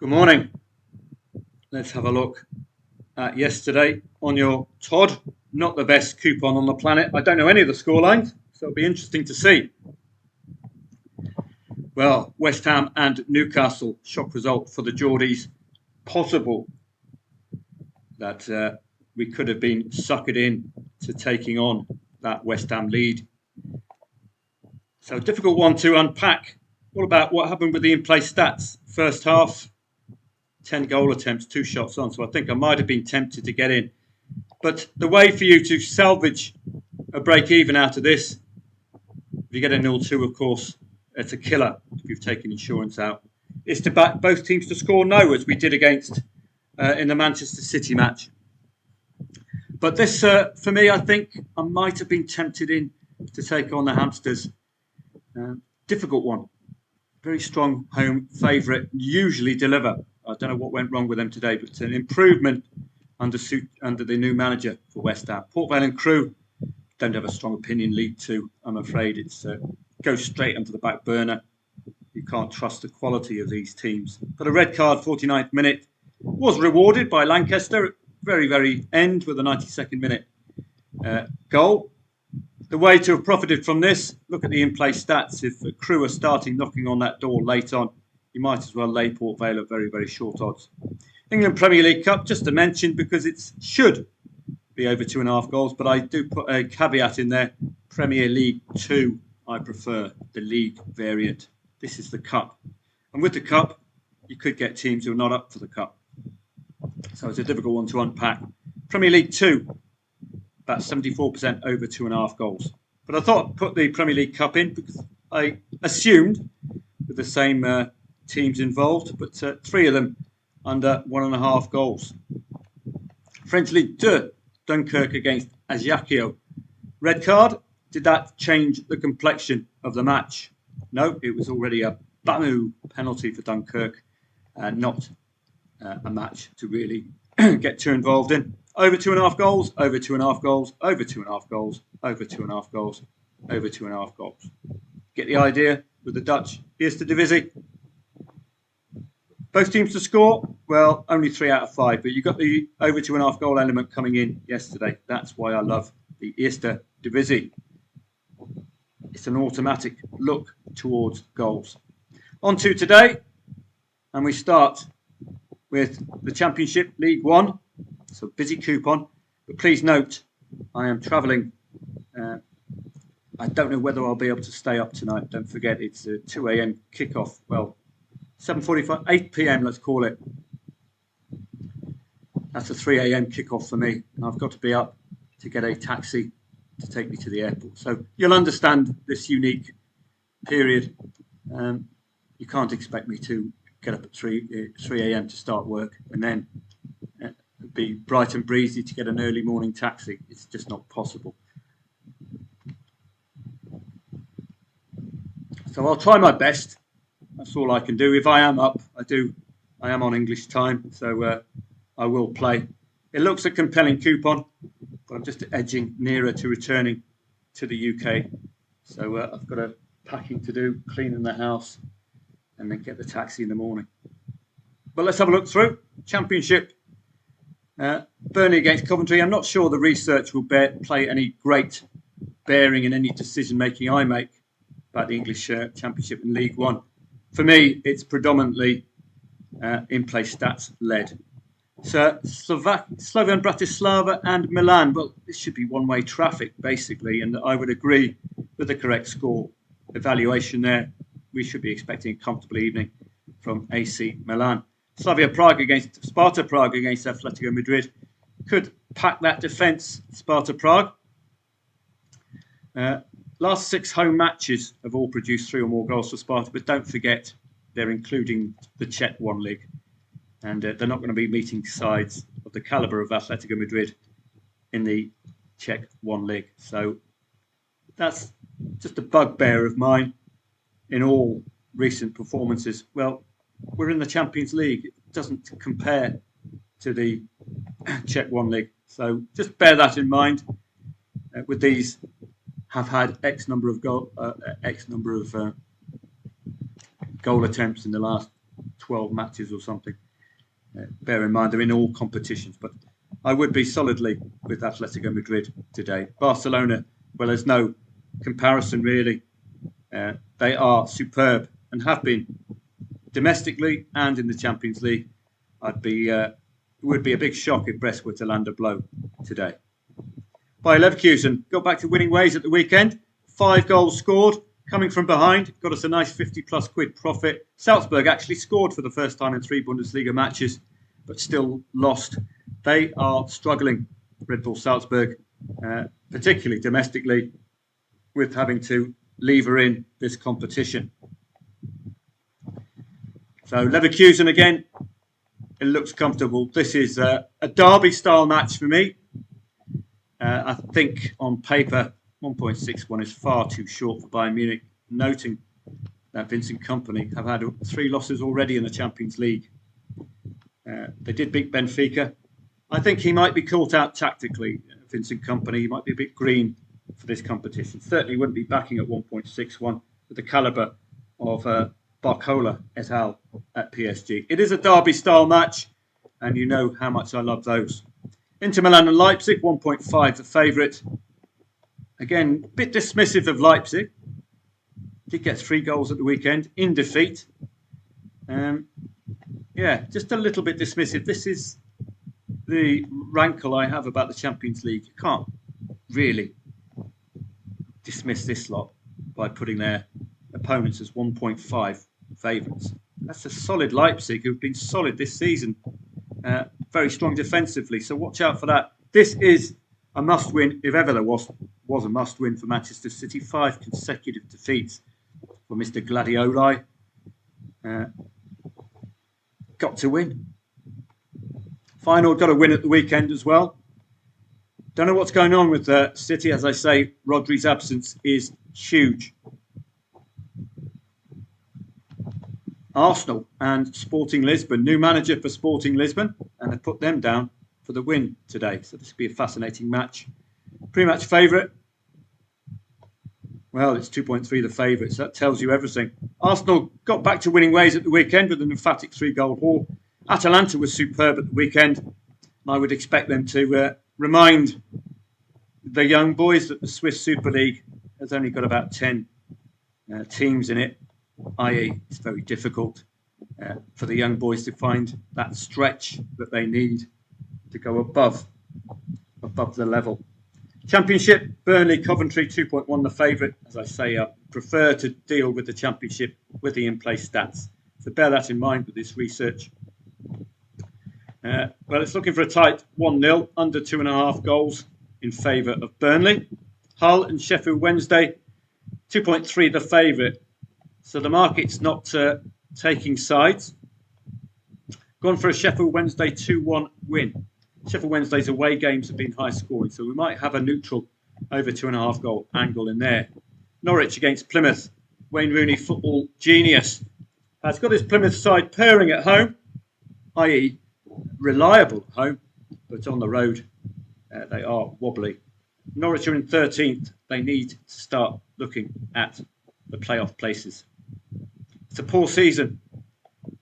Good morning. Let's have a look at yesterday on your Todd. Not the best coupon on the planet. I don't know any of the scorelines, so it'll be interesting to see. Well, West Ham and Newcastle, shock result for the Geordies. Possible that we could have been suckered in to taking on that West Ham lead. So a difficult one to unpack. What about what happened with the in-play stats? First half, 10 goal attempts, 2 shots on. So I think I might have been tempted to get in. But the way for you to salvage a break even out of this, if you get a 0-2, of course, it's a killer if you've taken insurance out, is to back both teams to score no, as we did against in the Manchester City match. But this, for me, I think I might have been tempted in to take on the Hamsters. Difficult one. Very strong home favourite, usually deliver. I don't know what went wrong with them today, but it's an improvement under the new manager for West Ham. Port Vale and Crewe don't have a strong opinion. League Two, I'm afraid, it's goes straight onto the back burner. You can't trust the quality of these teams. But a red card, 49th minute, was rewarded by Lancaster at very end with a 92nd minute goal. The way to have profited from this, look at the in-play stats. If Crewe are starting knocking on that door late on, you might as well lay Port Vale at very short odds. England Premier League Cup, just to mention, because it should be over 2.5 goals, but I do put a caveat in there. Premier League 2, I prefer the league variant. This is the cup. And with the cup, you could get teams who are not up for the cup. So it's a difficult one to unpack. Premier League 2, about 74% over 2.5 goals. But I thought I'd put the Premier League Cup in because I assumed with the same teams involved, but 3 of them under 1.5 goals. French League 2, Dunkirk against Ajaccio. Red card, did that change the complexion of the match? No, it was already a Bamu penalty for Dunkirk, not a match to really get too involved in. Over 2.5 goals, over 2.5 goals, over 2.5 goals, over 2.5 goals, over 2.5 goals. Get the idea with the Dutch Eerste Divisie? Both teams to score, well, only 3 out of 5, but you got the over 2.5 goal element coming in yesterday. That's why I love the Eerste Divisie. It's an automatic look towards goals. On to today, and we start with the Championship League 1. So busy coupon, but please note, I am travelling. I don't know whether I'll be able to stay up tonight. Don't forget, it's a 2 a.m. kickoff. Well, 7:45, 8 p.m. let's call it. That's a 3 a.m. kickoff for me, and I've got to be up to get a taxi to take me to the airport. So you'll understand this unique period. You can't expect me to get up at 3 a.m. to start work and then be bright and breezy to get an early morning taxi. It's just not possible. So I'll try my best. That's all I can do. If I am up, I am on English time, so I will play. It looks a compelling coupon, but I'm just edging nearer to returning to the UK. So I've got a packing to do, cleaning the house, and then get the taxi in the morning. But let's have a look through. Championship. Burnley against Coventry. I'm not sure the research will play any great bearing in any decision making I make about the English Championship and League One. For me, it's predominantly in-play stats led. So Slovan Bratislava and Milan. Well, this should be one-way traffic basically, and I would agree with the correct score evaluation there. We should be expecting a comfortable evening from AC Milan. Slavia Prague against Sparta Prague against Atletico Madrid. Could pack that defence, Sparta Prague. Last 6 home matches have all produced 3 or more goals for Sparta, but don't forget they're including the Czech One League. And they're not going to be meeting sides of the calibre of Atletico Madrid in the Czech One League. So that's just a bugbear of mine in all recent performances. Well, we're in the Champions League. It doesn't compare to the Czech One League. So just bear that in mind. With these, have had X number of goal attempts in the last 12 matches or something. Bear in mind, they're in all competitions, but I would be solidly with Atletico Madrid today. Barcelona, well, there's no comparison really. They are superb and have been domestically and in the Champions League. It would be a big shock if Brest were to land a blow today. Bayer Leverkusen got back to winning ways at the weekend. 5 goals scored, coming from behind, got us a nice 50+ quid profit. Salzburg actually scored for the first time in 3 Bundesliga matches, but still lost. They are struggling, Red Bull Salzburg, particularly domestically, with having to lever in this competition. So Leverkusen again, it looks comfortable. This is a derby-style match for me. I think on paper, 1.61 is far too short for Bayern Munich, noting that Vincent Kompany have had 3 losses already in the Champions League. They did beat Benfica. I think he might be caught out tactically, Vincent Kompany. He might be a bit green for this competition. Certainly wouldn't be backing at 1.61 with the calibre of Barcola et al. At PSG. It is a derby-style match, and you know how much I love those. Inter Milan and Leipzig, 1.5 the favourite. Again, a bit dismissive of Leipzig. Did get 3 goals at the weekend in defeat. Just a little bit dismissive. This is the rankle I have about the Champions League. You can't really dismiss this lot by putting their opponents as 1.5 favourites. That's a solid Leipzig who've been solid this season. Very strong defensively, so watch out for that. This is a must-win, if ever there was a must-win for Manchester City. 5 consecutive defeats for Mr. Gladioli. Got to win. Final got to win at the weekend as well. Don't know what's going on with City. As I say, Rodri's absence is huge. Arsenal and Sporting Lisbon. New manager for Sporting Lisbon, and they put them down for the win today. So this will be a fascinating match. Pre-match favourite. Well, it's 2.3 the favourites. That tells you everything. Arsenal got back to winning ways at the weekend with an emphatic 3-goal haul. Atalanta was superb at the weekend. I would expect them to remind the young boys that the Swiss Super League has only got about 10 teams in it, i.e. it's very difficult for the young boys to find that stretch that they need to go above the level. Championship, Burnley, Coventry, 2.1 the favourite. As I say, I prefer to deal with the Championship with the in-play stats. So bear that in mind with this research. Well, it's looking for a tight 1-0, under 2.5 goals in favour of Burnley. Hull and Sheffield Wednesday, 2.3 the favourite. So the market's not taking sides. Gone for a Sheffield Wednesday 2-1 win. Sheffield Wednesday's away games have been high scoring, so we might have a neutral over 2.5 goal angle in there. Norwich against Plymouth. Wayne Rooney, football genius, has got his Plymouth side purring at home, i.e. reliable at home, but on the road they are wobbly. Norwich are in 13th. They need to start looking at the playoff places. It's a poor season.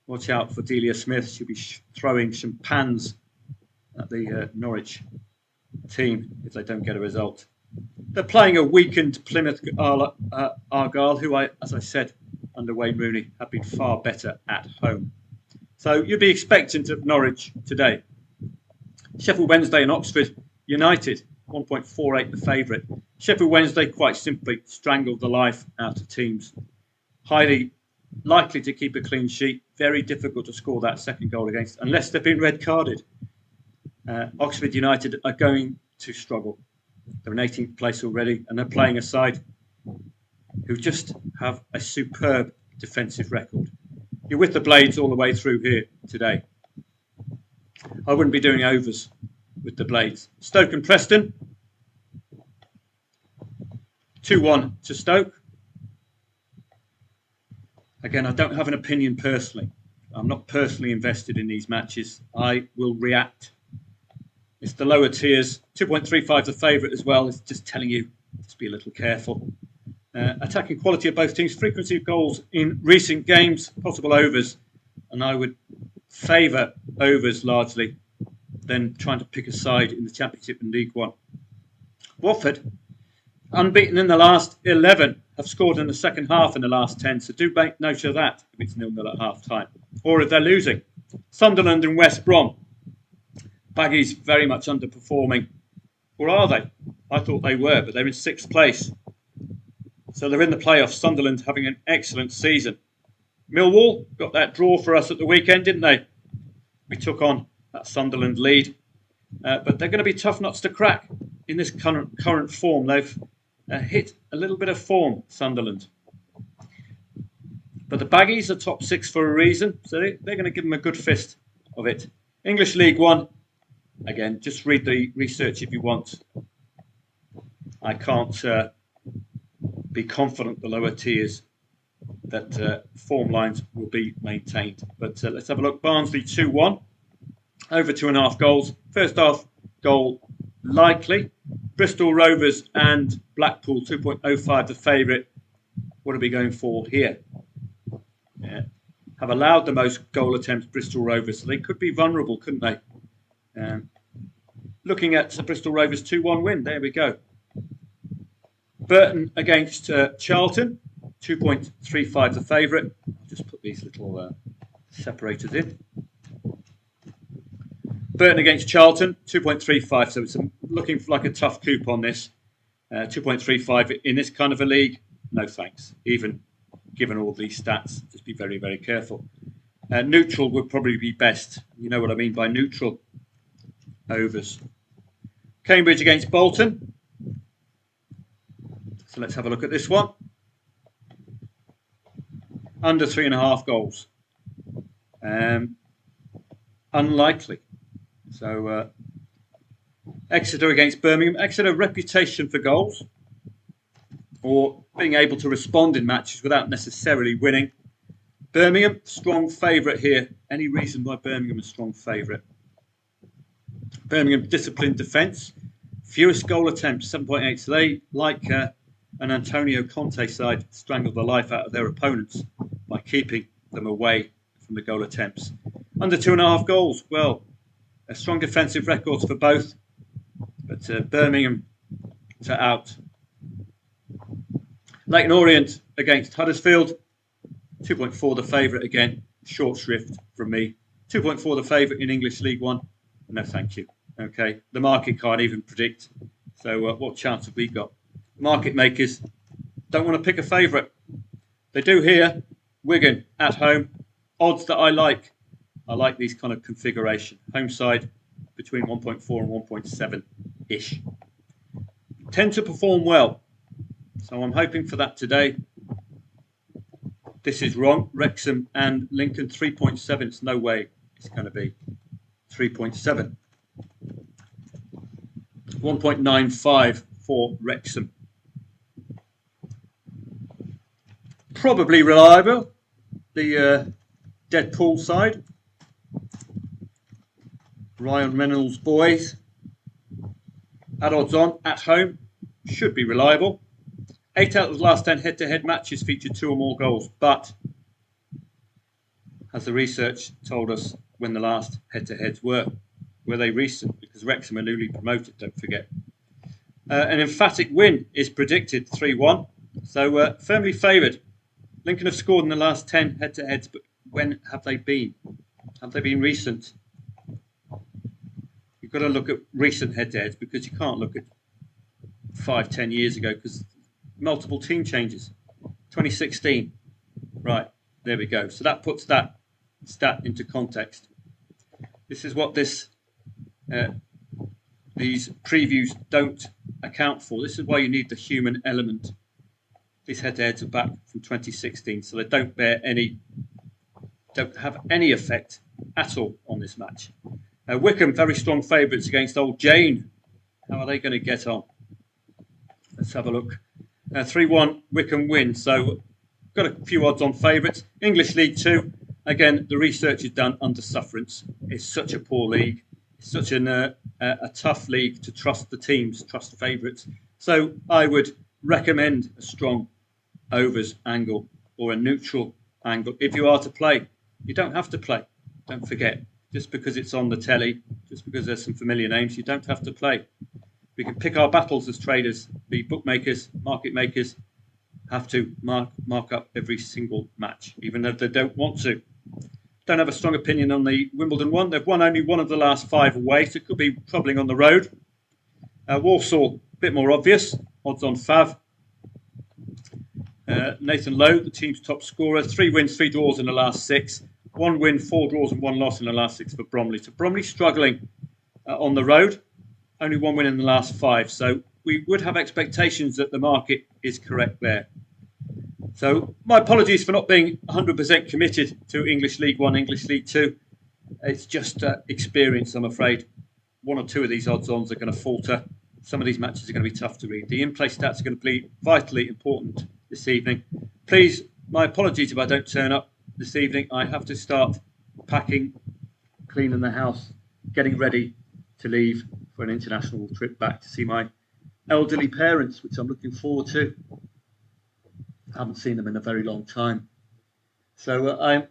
Watch out for Delia Smith. She'll be throwing some pans at the Norwich team if they don't get a result. They're playing a weakened Plymouth Argyle, who, as I said, under Wayne Rooney, have been far better at home. So you'd be expectant of Norwich today. Sheffield Wednesday and Oxford United, 1.48 the favourite. Sheffield Wednesday quite simply strangled the life out of teams. Highly likely to keep a clean sheet. Very difficult to score that second goal against, unless they've been red carded. Oxford United are going to struggle. They're in 18th place already, and they're playing a side who just have a superb defensive record. You're with the Blades all the way through here today. I wouldn't be doing overs with the Blades. Stoke and Preston, 2-1 to Stoke. Again, I don't have an opinion personally. I'm not personally invested in these matches. I will react. It's the lower tiers. 2.35 the favourite as well. It's just telling you to be a little careful. Attacking quality of both teams. Frequency of goals in recent games. Possible overs. and I would favour overs largely than trying to pick a side in the Championship and League One. Watford, unbeaten in the last 11, have scored in the second half in the last 10, so do make note of that if it's 0-0 at half time, or if they're losing. Sunderland and West Brom. Baggies very much underperforming. Or are they? I thought they were, but they're in 6th place. So they're in the playoffs. Sunderland having an excellent season. Millwall got that draw for us at the weekend, didn't they? We took on that Sunderland lead. But they're going to be tough nuts to crack in this current form. They've hit a little bit of form, Sunderland. But the Baggies are top 6 for a reason, so they're going to give them a good fist of it. English League One, again, just read the research if you want. I can't be confident the lower tiers that form lines will be maintained. But let's have a look. Barnsley 2-1, over 2.5 goals. First half goal likely. Bristol Rovers and Blackpool 2.05 the favourite. What are we going for here? Have allowed the most goal attempts, Bristol Rovers, so they could be vulnerable, couldn't they? Looking at the Bristol Rovers 2-1 win, there we go. Burton against Charlton, 2.35 the favourite. I'll just put these little separators in. Burton against Charlton, 2.35, so it's looking like a tough coup on this. 2.35 in this kind of a league, no thanks. Even given all these stats, just be very, very careful. Neutral would probably be best. You know what I mean by neutral. Overs. Cambridge against Bolton. So let's have a look at this one. Under 3.5 goals. Unlikely. So Exeter against Birmingham. Exeter, reputation for goals, or being able to respond in matches without necessarily winning. Birmingham, strong favourite here. Any reason why Birmingham is strong favourite? Birmingham, disciplined defence. Fewest goal attempts, 7.8. So they, like an Antonio Conte side, strangle the life out of their opponents by keeping them away from the goal attempts. Under 2.5 goals. Well, strong defensive records for both. But Birmingham to out. Leyton Orient against Huddersfield. 2.4 the favourite again. Short shrift from me. 2.4 the favourite in English League One. No, thank you. Okay, the market can't even predict. So what chance have we got? Market makers don't want to pick a favourite. They do here. Wigan at home. Odds that I like. I like these kind of configuration. Home side between 1.4 and 1.7-ish. Tend to perform well. So I'm hoping for that today. This is wrong. Wrexham and Lincoln 3.7. It's no way it's going to be 3.7. 1.95 for Wrexham. Probably reliable. The Deadpool side. Ryan Reynolds boys. At odds on, at home. Should be reliable. 8 out of the last 10 head-to-head matches featured 2 or more goals. But, as the research told us when the last head-to-heads were they recent? Because Wrexham are newly promoted, don't forget. An emphatic win is predicted, 3-1. So, firmly favoured. Lincoln have scored in the last 10 head-to-heads, but when have they been? Have they been recent? You've got to look at recent head-to-heads because you can't look at 5-10 years ago because multiple team changes. 2016. Right, there we go. So that puts that stat into context. This is what these previews don't account for. This is why you need the human element. These head-to-heads are back from 2016, so they don't have any effect at all on this match. Wycombe, very strong favourites against Old Jane. How are they going to get on? Let's have a look. 3-1 Wycombe win. So got a few odds on favourites. English League 2. Again, the research is done under sufferance. It's such a poor league. It's such a tough league to trust the teams, trust the favourites. So I would recommend a strong overs angle or a neutral angle if you are to play. You don't have to play. Don't forget. Just because it's on the telly, just because there's some familiar names, you don't have to play. We can pick our battles as traders. The bookmakers, market makers have to mark up every single match, even though they don't want to. Don't have a strong opinion on the Wimbledon one. They've won only one of the last 5 away, so it could be troubling on the road. Walsall, a bit more obvious. Odds on Fav. Nathan Lowe, the team's top scorer. 3 wins, 3 draws in the last 6. 1 win, 4 draws and 1 loss in the last 6 for Bromley. So Bromley struggling on the road. Only 1 win in the last 5. So we would have expectations that the market is correct there. So my apologies for not being 100% committed to English League 1, English League 2. It's just experience, I'm afraid. 1 or 2 of these odds-ons are going to falter. Some of these matches are going to be tough to read. The in-play stats are going to be vitally important this evening. Please, my apologies if I don't turn up this evening. I have to start packing, cleaning the house, getting ready to leave for an international trip back to see my elderly parents, which I'm looking forward to. I haven't seen them in a very long time. So I've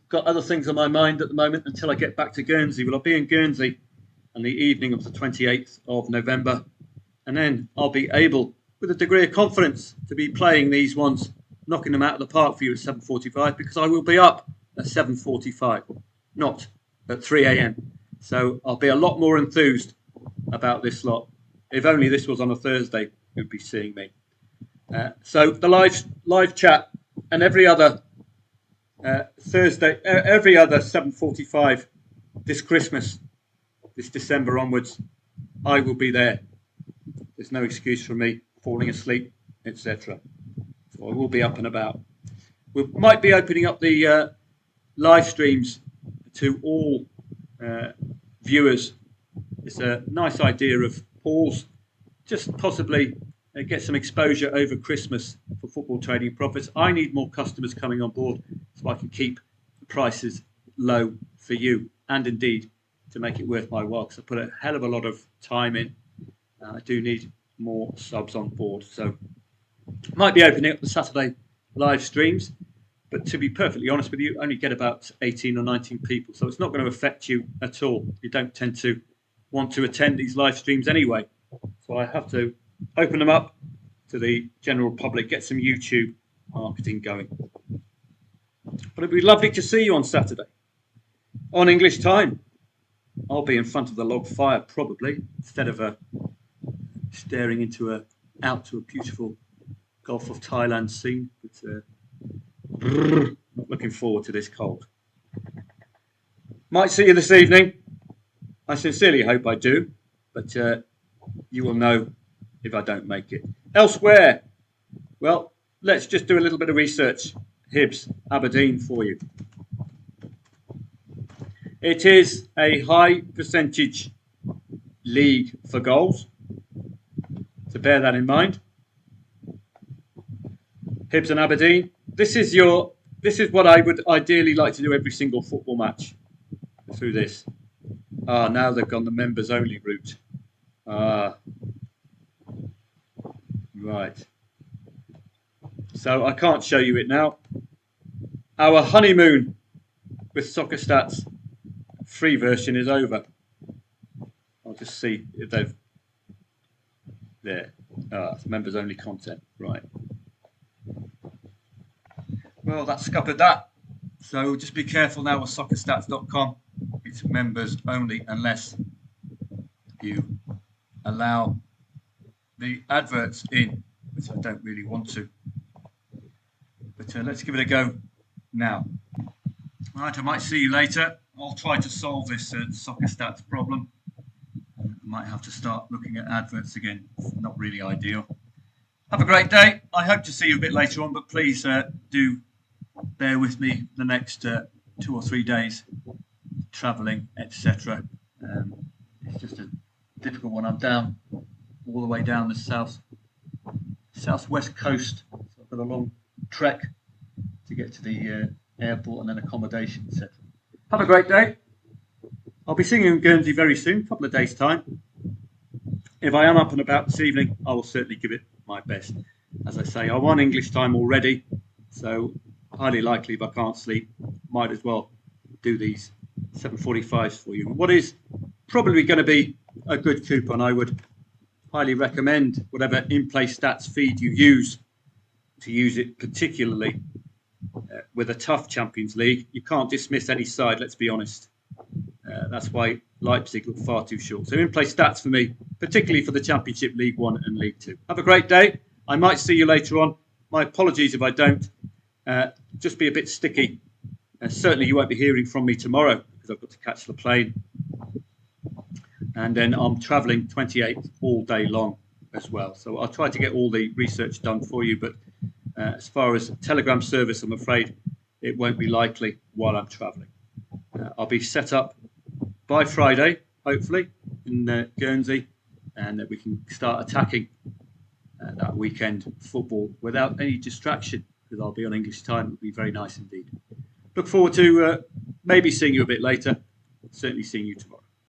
got other things on my mind at the moment until I get back to Guernsey. Well, I'll be in Guernsey on the evening of the 28th of November. And then I'll be able, with a degree of confidence, to be playing these ones, knocking them out of the park for you at 7:45, because I will be up at 7:45, not at 3 a.m. So I'll be a lot more enthused about this lot. If only this was on a Thursday, you'd be seeing me. So the live chat and every other Thursday, every other 7:45 this Christmas, this December onwards, I will be there. There's no excuse for me falling asleep, etc. So I will be up and about. We might be opening up the live streams to all viewers. It's a nice idea of Paul's, just possibly get some exposure over Christmas for Football Trading Profits. I need more customers coming on board so I can keep the prices low for you, and indeed to make it worth my while, because I put a hell of a lot of time in. I do need more subs on board, so might be opening up the Saturday live streams, but to be perfectly honest with you, only get about 18 or 19 people, so it's not going to affect you at all. You don't tend to want to attend these live streams anyway, so I have to open them up to the general public, get some YouTube marketing going. But it'd be lovely to see you on Saturday on English time. I'll be in front of the log fire probably, instead of staring out to a beautiful Gulf of Thailand scene. But not looking forward to this cold. Might see you this evening. I sincerely hope I do, but you will know if I don't make it. Elsewhere, well, let's just do a little bit of research. Hibs, Aberdeen for you. It is a high percentage league for goals, so bear that in mind. Hibs and Aberdeen. This is what I would ideally like to do every single football match through this. Now they've gone the members only route. Right. So I can't show you it now. Our honeymoon with Soccer Stats free version is over. I'll just see if they've... There. It's members only content. Right. Well, that scuppered that. So just be careful now with soccerstats.com. It's members only unless you allow the adverts in, which I don't really want to. But let's give it a go now. All right, I might see you later. I'll try to solve this Soccer Stats problem. I might have to start looking at adverts again. Not really ideal. Have a great day. I hope to see you a bit later on, but please do bear with me the next 2 or 3 days, travelling, etc. It's just a difficult one. I'm down all the way down the southwest coast. So I've got a long trek to get to the airport and then accommodation, etc. Have a great day. I'll be singing in Guernsey very soon, a couple of days' time. If I am up and about this evening, I will certainly give it my best. As I say, I'm on English time already, so highly likely if I can't sleep, might as well do these 745s for you. What is probably going to be a good coupon, I would highly recommend whatever in-play stats feed you use to use it, particularly with a tough Champions League. You can't dismiss any side, let's be honest. That's why Leipzig look far too short. So in-play stats for me, particularly for the Championship, League One and League Two. Have a great day. I might see you later on. My apologies if I don't. Just be a bit sticky. Certainly you won't be hearing from me tomorrow because I've got to catch the plane. And then I'm travelling 28th all day long as well. So I'll try to get all the research done for you. But as far as Telegram service, I'm afraid it won't be likely while I'm travelling. I'll be set up by Friday, hopefully, in Guernsey, and that we can start attacking that weekend football without any distraction, because I'll be on English time. It'll be very nice indeed. Look forward to maybe seeing you a bit later, certainly seeing you tomorrow.